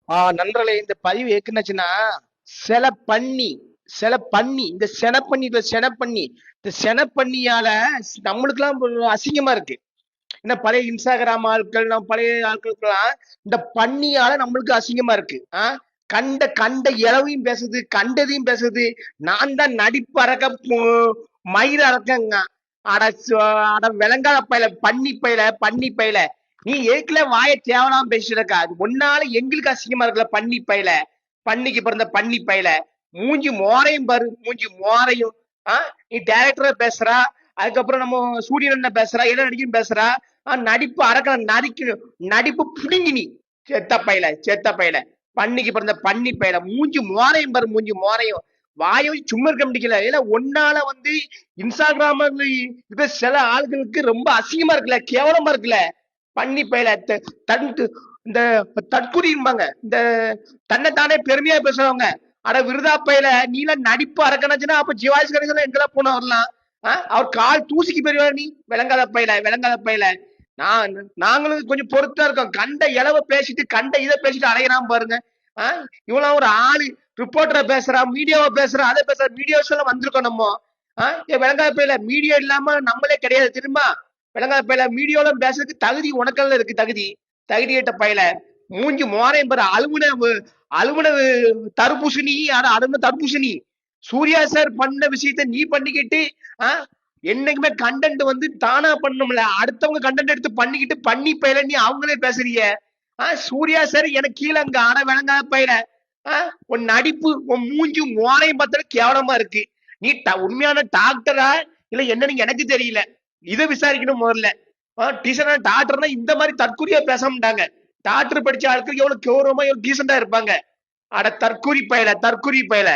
நண்பர்களே, இந்த பதிவு எதுக்குன்னாச்சுன்னா, சில பன்னி சில பன்னி இந்த செனப்பன்னி இந்த செனப்பன்னியால நம்மளுக்கெல்லாம் அசிங்கமா இருக்கு. என்ன பழைய இன்ஸ்டாகிராம் ஆட்கள், நம்ம பழைய ஆட்களுக்கெல்லாம் இந்த பன்னியால நம்மளுக்கு அசிங்கமா இருக்கு. கண்ட கண்ட இளவையும் பேசுது, கண்டதையும் பேசுது. நான் தான் நடிப்பு அரக்க மயிர அரக்கங்க. அட அட விளங்காத பையல, பன்னி பையல. நீ ஏற்கல வாய தேவலாம் பேசிட்டு இருக்கா. அது ஒன்னால எங்களுக்கு அசிங்கமா இருக்குல்ல, பன்னி பையல. பன்னிக்கு பிறந்த பன்னி பையல. மூஞ்சி மோரையும் பாரு, மூஞ்சி மோரையும். நீ டைரக்டரா பேசுறா, அதுக்கப்புறம் நம்ம சூரியன் பேசுறா, என்ன நடிக்கும் பேசுறா. நடிப்பு அரக்க நடிக்கணும், நடிப்பு புடுங்கி நீ. செத்த பையல பன்னிக்கு பிறந்த பன்னி பையல. மூஞ்சி மோரையும் பாரு, மூஞ்சி மோரையும். வாயை சும்மா இருக்க முடியல. ஏன்னா ஒன்னால இன்ஸ்டாகிராம் இருக்கிற சில ஆளுகளுக்கு ரொம்ப அசிங்கமா இருக்குல்ல, கேவலமா இருக்குல்ல. பன்னி பையல இந்த தற்குறிம்பாங்க, இந்த தன்னைத்தானே பெருமையா பேசுறவங்க. அட விருதா பையல, நீலாம் நடிப்பு அரக்கணுச்சுன்னா அப்ப சிவாஜி கணேசன் எங்கெல்லாம் போன வரலாம். அவர் கால் தூசிக்கு பெரியவா நீ. விளங்காத பையல. நான் நாங்களும் கொஞ்சம் பொறுத்தா இருக்கோம். கண்ட இளவ பேசிட்டு கண்ட இதை பேசிட்டு அலையறான் பாருங்க. இவெல்லாம் ஒரு ஆளு. ரிப்போர்ட்டரை பேசுறா, மீடியாவை பேசுறா, அதை பேசுற மீடியாஸ் எல்லாம் வந்திருக்கோம் நம்ம. விளங்காத பையல, மீடியா இல்லாம நம்மளே கிடையாது தெரியுமா. விளங்காத பையல, மீடியாவில பேசுறதுக்கு தகுதி உனக்கெல்லாம் இருக்கு. தகுதி கேட்ட பையல. மூஞ்சி மோரையும் பாரு, அழுகுன தர்பூசணி. அழுகுன தர்பூசணி. சூர்யா சார் பண்ண விஷயத்த நீ பண்ணிக்கிட்டு என்னைக்குமே கண்டென்ட் தானா பண்ணணும்ல, அடுத்தவங்க கண்டென்ட் எடுத்து பண்ணிக்கிட்டு பண்ணி பயில நீ அவங்களே பேசுறீங்க. சூர்யா சார் எனக்கு கீழே அங்க ஆட விளங்காத பயில. உன் நடிப்பு, உன் மூஞ்சி மோனையும் பார்த்தாலும் கேவலமா இருக்கு. நீ உண்மையான டாக்டரா இல்ல என்னன்னு எனக்கு தெரியல. இதை விசாரிக்கணும் முதல்ல. டீசனா டாக்டர்னா இந்த மாதிரி தற்கொலையா பேச மாட்டாங்க. டாக்டர் படிச்ச ஆட்கள் எவ்வளவு கௌரவமா எவ்வளவு டீசெண்டா இருப்பாங்க. அட தற்கூரி பயல.